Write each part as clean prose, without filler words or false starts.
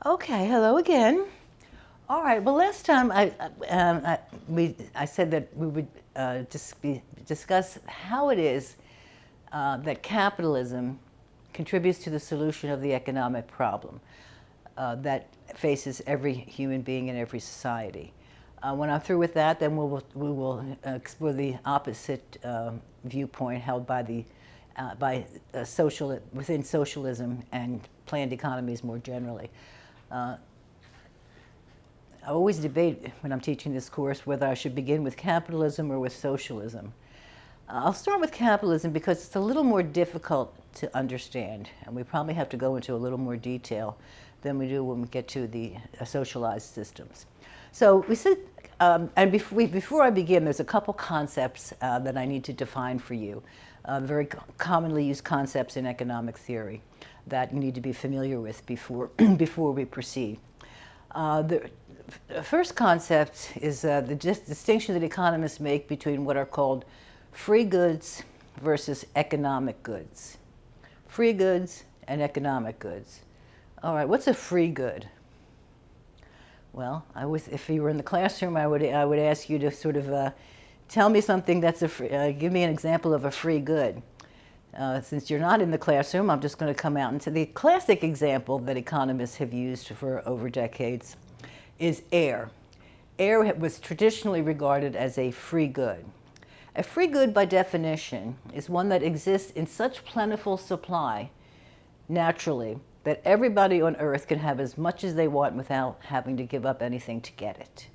Okay, hello again. All right. Well, last time I said that we would discuss how it is that capitalism contributes to the solution of the economic problem that faces every human being in every society. When I'm through with that, then we will explore the opposite viewpoint held by within socialism and planned economies more generally. I always debate when I'm teaching this course whether I should begin with capitalism or with socialism. I'll start with capitalism because it's a little more difficult to understand, and we probably have to go into a little more detail than we do when we get to the socialized systems. So we said, and before I begin, there's a couple concepts that I need to define for you, very commonly used concepts in economic theory that you need to be familiar with before, before we proceed. The first concept is the distinction that economists make between what are called free goods versus economic goods. Free goods and economic goods. All right, what's a free good? Well, if you were in the classroom, I would ask you to sort of tell me something that's give me an example of a free good. Since you're not in the classroom, I'm just going to come out into the classic example that economists have used for over decades is air. Air was traditionally regarded as a free good. A free good, by definition, is one that exists in such plentiful supply, naturally, that everybody on Earth can have as much as they want without having to give up anything to get it.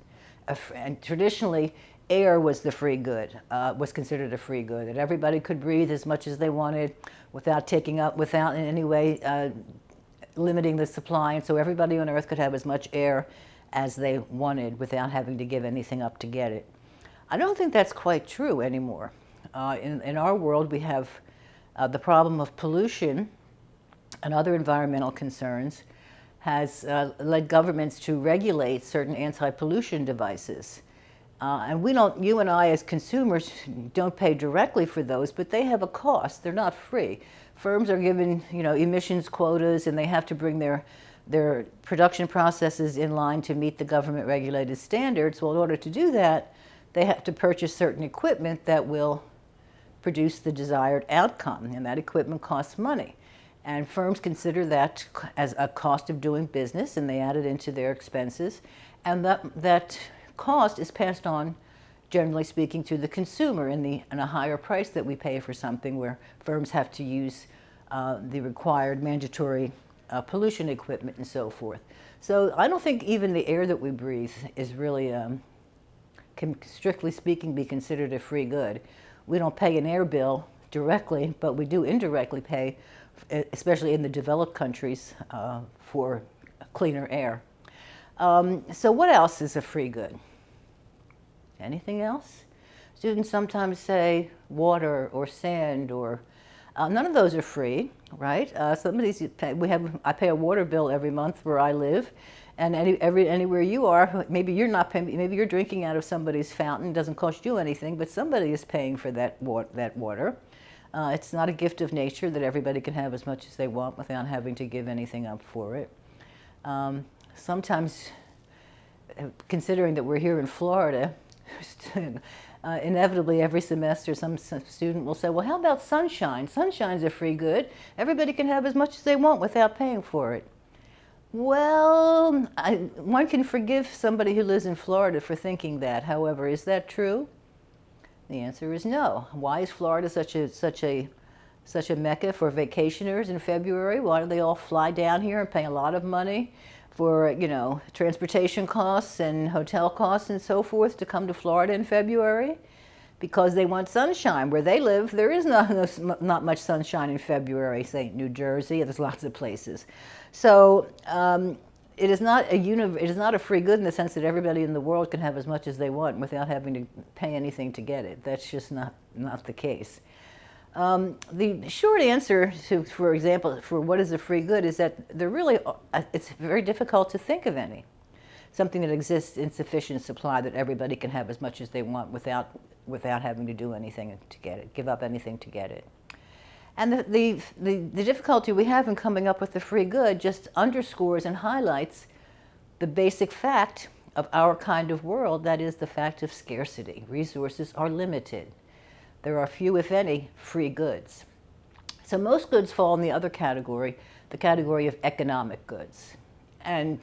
And traditionally, air was the free good, was considered a free good, that everybody could breathe as much as they wanted without without in any way limiting the supply, and so everybody on Earth could have as much air as they wanted without having to give anything up to get it. I don't think that's quite true anymore. In our world, we have the problem of pollution and other environmental concerns has led governments to regulate certain anti-pollution devices. And you and I as consumers don't pay directly for those, but they have a cost. They're not free. Firms are given, emissions quotas, and they have to bring their production processes in line to meet the government regulated standards. Well, in order to do that, they have to purchase certain equipment that will produce the desired outcome, and that equipment costs money. And firms consider that as a cost of doing business, and they add it into their expenses, and that cost is passed on, generally speaking, to the consumer in a higher price that we pay for something, where firms have to use the required mandatory pollution equipment and so forth. So I don't think even the air that we breathe is really, can strictly speaking be considered a free good. We don't pay an air bill directly, but we do indirectly pay, especially in the developed countries, for cleaner air. So what else is a free good? Anything else? Students sometimes say water or sand or none of those are free, right? Some of these I pay a water bill every month where I live, and anywhere you are, maybe you're not paying, maybe you're drinking out of somebody's fountain. It doesn't cost you anything, but somebody is paying for that water. It's not a gift of nature that everybody can have as much as they want without having to give anything up for it. Sometimes, considering that we're here in Florida, inevitably every semester some student will say, well, how about sunshine? Sunshine's a free good. Everybody can have as much as they want without paying for it. Well, one can forgive somebody who lives in Florida for thinking that. However, is that true? The answer is no. Why is Florida such a mecca for vacationers in February? Why do they all fly down here and pay a lot of money for, transportation costs and hotel costs and so forth to come to Florida in February? Because they want sunshine. Where they live, there is not much sunshine in February. Say New Jersey, there's lots of places. So it is not a free good in the sense that everybody in the world can have as much as they want without having to pay anything to get it. That's just not the case. The short answer to, for example, for what is a free good is that it's very difficult to think of any. Something that exists in sufficient supply that everybody can have as much as they want without having to do anything to get it, give up anything to get it. And the difficulty we have in coming up with the free good just underscores and highlights the basic fact of our kind of world, that is the fact of scarcity. Resources are limited. There are few, if any, free goods. So most goods fall in the other category, the category of economic goods. And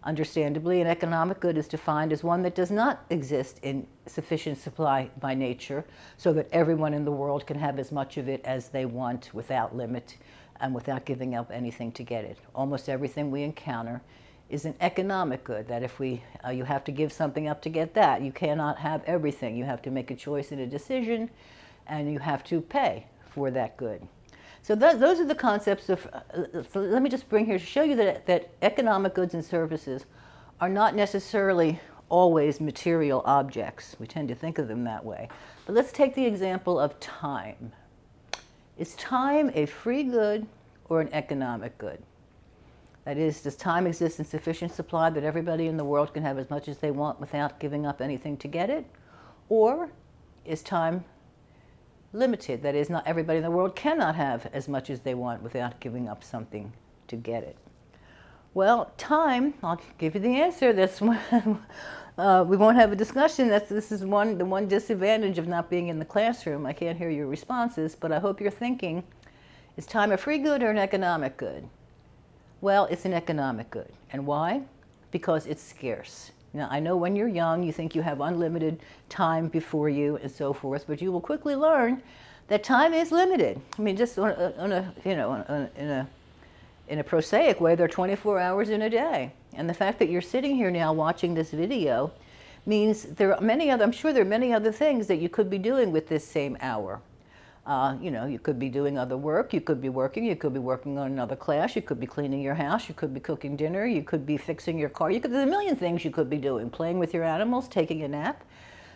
understandably, an economic good is defined as one that does not exist in sufficient supply by nature, so that everyone in the world can have as much of it as they want without limit and without giving up anything to get it. Almost everything we encounter is an economic good, that if you have to give something up to get that. You cannot have everything. You have to make a choice and a decision, and you have to pay for that good. So those are the concepts of, so let me just bring here to show you that economic goods and services are not necessarily always material objects. We tend to think of them that way. But let's take the example of time. Is time a free good or an economic good? That is, does time exist in sufficient supply that everybody in the world can have as much as they want without giving up anything to get it? Or is time limited? That is, not everybody in the world cannot have as much as they want without giving up something to get it. Well, time, I'll give you the answer. That's one, we won't have a discussion. This is the one disadvantage of not being in the classroom. I can't hear your responses, but I hope you're thinking, is time a free good or an economic good? Well, it's an economic good. And why? Because it's scarce. Now, I know when you're young, you think you have unlimited time before you and so forth, but you will quickly learn that time is limited. I mean, just in a prosaic way, there are 24 hours in a day. And the fact that you're sitting here now watching this video means there are many other, I'm sure there are many other things that you could be doing with this same hour. You could be doing other work, you could be working on another class, you could be cleaning your house, you could be cooking dinner, you could be fixing your car, there's a million things you could be doing, playing with your animals, taking a nap.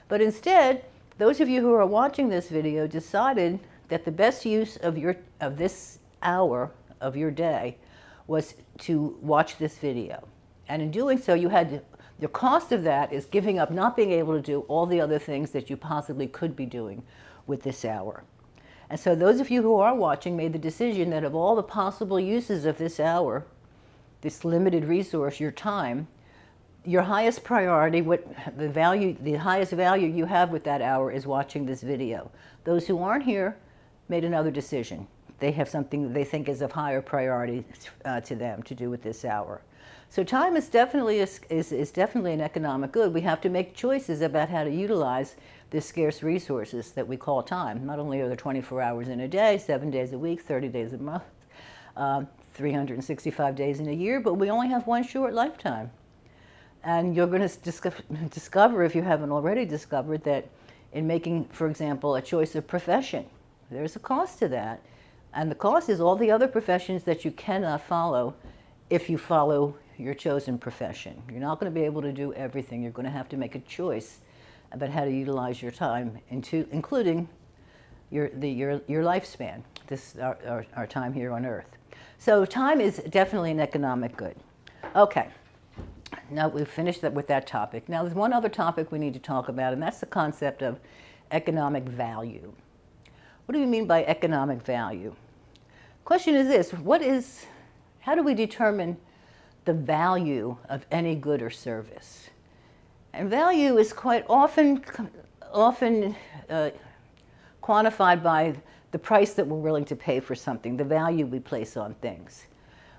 But instead, those of you who are watching this video decided that the best use of this hour of your day was to watch this video. And in doing so, the cost of that is giving up not being able to do all the other things that you possibly could be doing with this hour. And so those of you who are watching made the decision that of all the possible uses of this hour, this limited resource, your time, your highest priority, the highest value you have with that hour is watching this video. Those who aren't here made another decision. They have something that they think is of higher priority to them to do with this hour. So time is definitely an economic good. We have to make choices about how to utilize the scarce resources that we call time. Not only are there 24 hours in a day, 7 days a week, 30 days a month, 365 days in a year, but we only have one short lifetime. And you're going to discover, if you haven't already discovered, that in making, for example, a choice of profession, there's a cost to that. And the cost is all the other professions that you cannot follow if you follow your chosen profession. You're not going to be able to do everything. You're going to have to make a choice about how to utilize your time, including your lifespan, our time here on Earth. So time is definitely an economic good. Okay, now we've finished with that topic. Now there's one other topic we need to talk about, and that's the concept of economic value. What do you mean by economic value? Question is this: how do we determine the value of any good or service? And value is quite often quantified by the price that we're willing to pay for something, the value we place on things.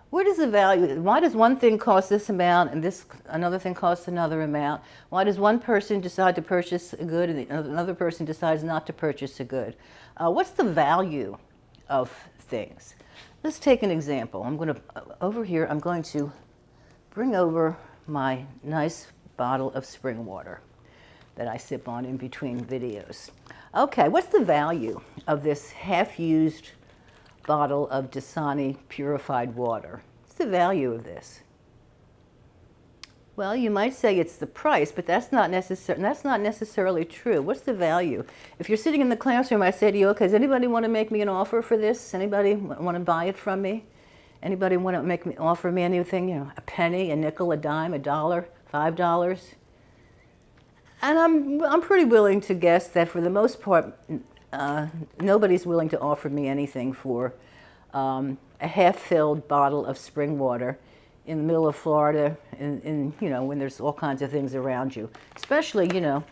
Where does the value, why does one thing cost this amount and another thing costs another amount? Why does one person decide to purchase a good and another person decides not to purchase a good? What's the value of things? Let's take an example. I'm going to bring over my nice bottle of spring water that I sip on in between videos. Okay, what's the value of this half-used bottle of Dasani purified water? What's the value of this? Well, you might say it's the price, but that's not necessarily true. What's the value? If you're sitting in the classroom, I say to you, okay, does anybody want to make me an offer for this? Anybody want to buy it from me? Anybody want to offer me anything, a penny, a nickel, a dime, $1, $5? And I'm pretty willing to guess that for the most part, nobody's willing to offer me anything for a half-filled bottle of spring water in the middle of Florida, you know, when there's all kinds of things around you, especially, you know,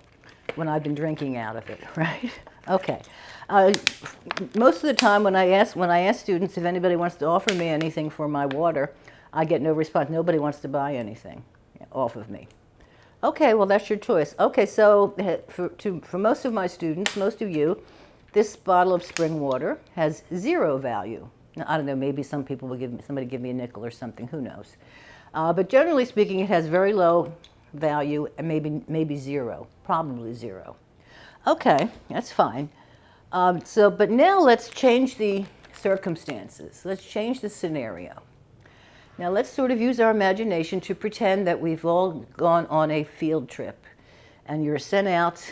when I've been drinking out of it, right? Okay. Most of the time when I ask students if anybody wants to offer me anything for my water, I get no response. Nobody wants to buy anything off of me. Okay, well, that's your choice. Okay, so for most of my students, most of you, this bottle of spring water has 0 value. Now, I don't know, maybe some people will somebody give me a nickel or something, who knows. But generally speaking, it has very low value and maybe 0, probably 0. Okay, that's fine. But now let's change the circumstances. Let's change the scenario. Now let's sort of use our imagination to pretend that we've all gone on a field trip and you're sent out,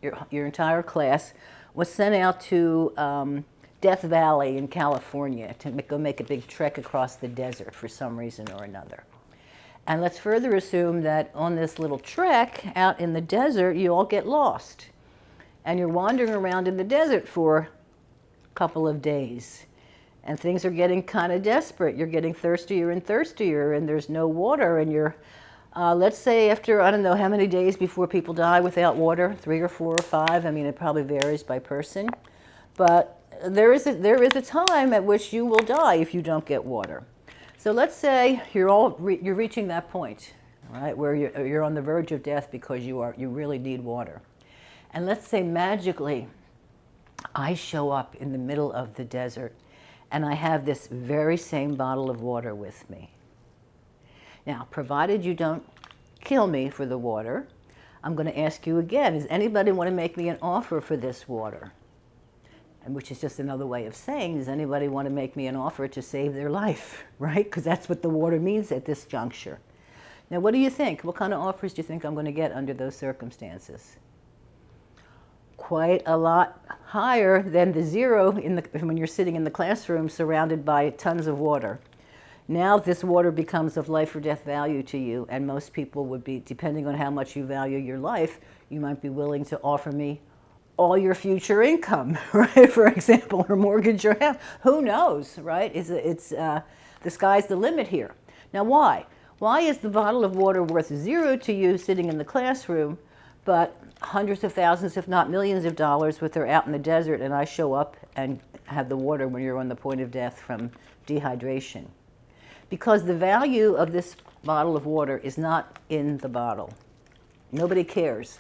your entire class was sent out to Death Valley in California to go make a big trek across the desert for some reason or another. And let's further assume that on this little trek out in the desert, you all get lost. And you're wandering around in the desert for a couple of days. And things are getting kind of desperate. You're getting thirstier and thirstier, and there's no water. And you're, let's say after, I don't know how many days before people die without water, 3 or 4 or 5. I mean, it probably varies by person. But there is a time at which you will die if you don't get water. So let's say you're reaching that point, right, where you're on the verge of death because you really need water. And let's say magically I show up in the middle of the desert and I have this very same bottle of water with me. Now, provided you don't kill me for the water, I'm going to ask you again, does anybody want to make me an offer for this water? And which is just another way of saying, does anybody want to make me an offer to save their life, right? Because that's what the water means at this juncture. Now, what do you think? What kind of offers do you think I'm going to get under those circumstances? Quite a lot higher than the 0 when you're sitting in the classroom surrounded by tons of water. Now this water becomes of life or death value to you, and most people would be, depending on how much you value your life, you might be willing to offer me all your future income, right? For example, or mortgage your house. Who knows, right? The sky's the limit here. Now why? Why is the bottle of water worth 0 to you sitting in the classroom, but hundreds of thousands, if not millions of dollars, if they're out in the desert and I show up and have the water when you're on the point of death from dehydration? Because the value of this bottle of water is not in the bottle. Nobody cares.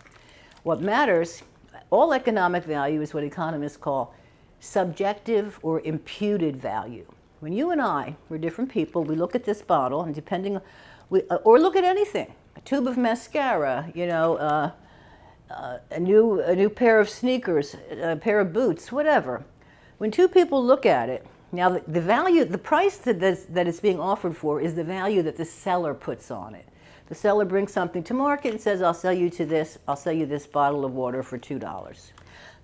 What matters, all economic value is what economists call subjective or imputed value. When you and I, we're different people, we look at this bottle and or look at anything, a tube of mascara, you know, a new pair of sneakers, a pair of boots, whatever. When 2 people look at it, now the value, the price that it's being offered for is the value that the seller puts on it. The seller brings something to market and says, I'll sell you this bottle of water for $2.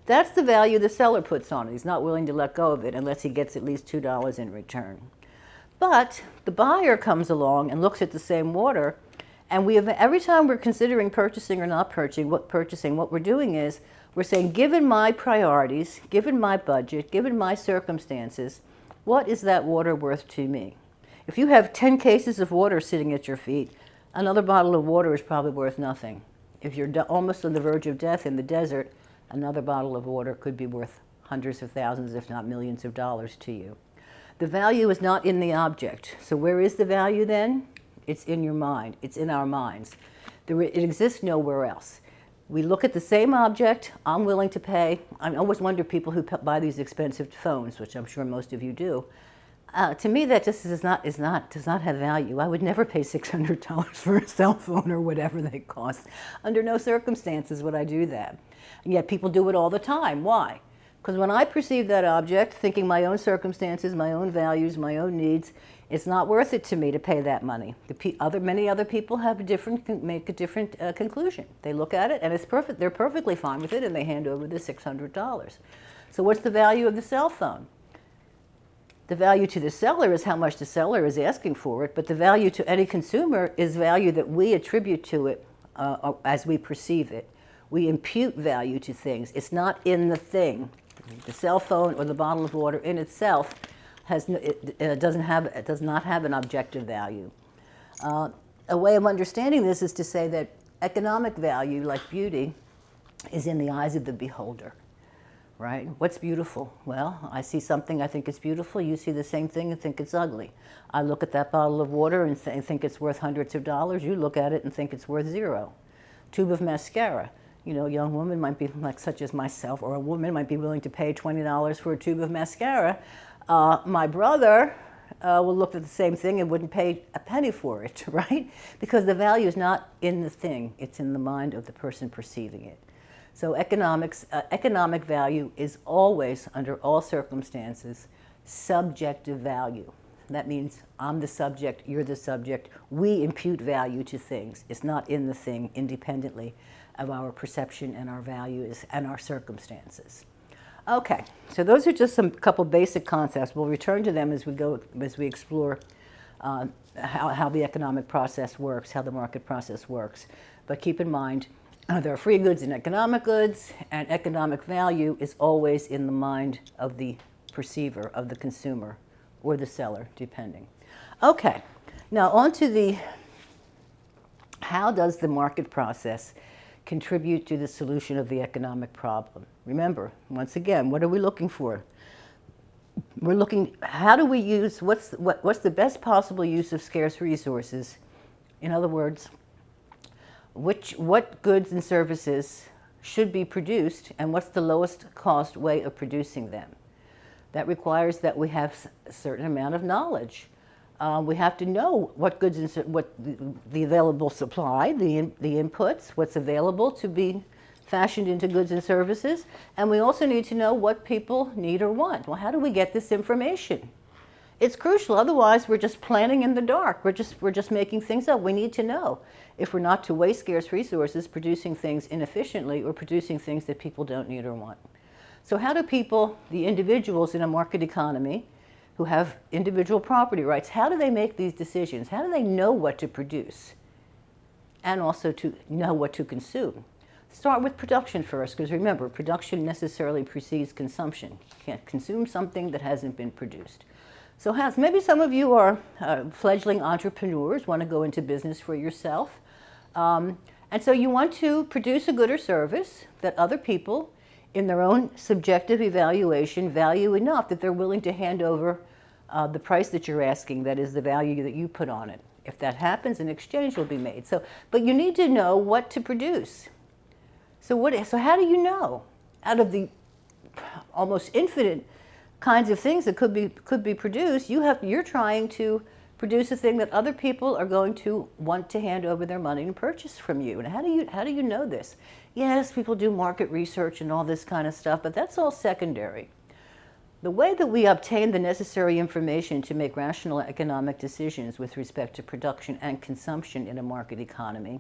That's the value the seller puts on it. He's not willing to let go of it unless he gets at least $2 in return. But the buyer comes along and looks at the same water, and every time we're considering purchasing or not purchasing, what we're doing is we're saying, given my priorities, given my budget, given my circumstances, what is that water worth to me? If you have 10 cases of water sitting at your feet, another bottle of water is probably worth nothing. If you're almost on the verge of death in the desert, another bottle of water could be worth hundreds of thousands, if not millions of dollars to you. The value is not in the object. So where is the value then? It's in your mind. It's in our minds. It exists nowhere else. We look at the same object. I'm willing to pay. I always wonder people who buy these expensive phones, which I'm sure most of you do. To me, that just does not have value. I would never pay $600 for a cell phone or whatever they cost. Under no circumstances would I do that. And yet people do it all the time. Why? Because when I perceive that object, thinking my own circumstances, my own values, my own needs, it's not worth it to me to pay that money. Many other people make a different conclusion. They look at it and it's perfect. They're perfectly fine with it, and they hand over the $600. So what's the value of the cell phone? The value to the seller is how much the seller is asking for it, but the value to any consumer is value that we attribute to it as we perceive it. We impute value to things. It's not in the thing. The cell phone or the bottle of water in itself does not have an objective value. A way of understanding this is to say that economic value, like beauty, is in the eyes of the beholder, right? What's beautiful? Well, I see something, I think it's beautiful. You see the same thing and think it's ugly. I look at that bottle of water and think it's worth hundreds of dollars. You look at it and think it's worth zero. Tube of mascara. You know, a young woman might be, like such as myself, or a woman might be willing to pay $20 for a tube of mascara. My brother will look at the same thing and wouldn't pay a penny for it, right? Because the value is not in the thing, it's in the mind of the person perceiving it. So economic value is always, under all circumstances, subjective value. That means I'm the subject, you're the subject. We impute value to things. It's not in the thing independently of our perception and our values and our circumstances. Okay, so those are just some couple basic concepts. We'll return to them as we explore how the economic process works, how the market process works. But keep in mind, there are free goods and economic goods, and economic value is always in the mind of the perceiver, of the consumer, or the seller, depending. Okay, now on to how does the market process contribute to the solution of the economic problem? Remember, once again, what are we looking for? We're looking, how do we use, what's the best possible use of scarce resources? In other words, what goods and services should be produced, and what's the lowest cost way of producing them? That requires that we have a certain amount of knowledge. We have to know what goods and what the available supply, the inputs, what's available to be fashioned into goods and services, and we also need to know what people need or want. Well, how do we get this information? It's crucial. Otherwise, we're just planning in the dark. We're just making things up. We need to know if we're not to waste scarce resources producing things inefficiently or producing things that people don't need or want. So how do people, the individuals in a market economy who have individual property rights, how do they make these decisions? How do they know what to produce and also to know what to consume? Start with production first, because remember, production necessarily precedes consumption. You can't consume something that hasn't been produced. So maybe some of you are fledgling entrepreneurs, want to go into business for yourself. And so you want to produce a good or service that other people, in their own subjective evaluation, value enough that they're willing to hand over the price that you're asking, that is the value that you put on it. If that happens, an exchange will be made. But you need to know what to produce. So how do you know? Out of the almost infinite kinds of things that could be produced, you're trying to produce a thing that other people are going to want to hand over their money and purchase from you. And how do you know this? Yes, people do market research and all this kind of stuff, but that's all secondary. The way that we obtain the necessary information to make rational economic decisions with respect to production and consumption in a market economy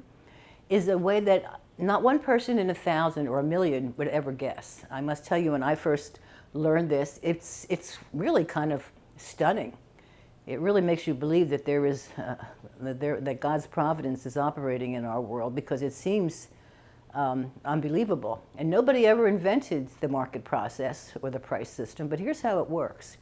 is a way that not one person in 1,000 or 1,000,000 would ever guess. I must tell you, when I first learned this, it's really kind of stunning. It really makes you believe that that God's providence is operating in our world, because it seems unbelievable. And nobody ever invented the market process or the price system, but here's how it works.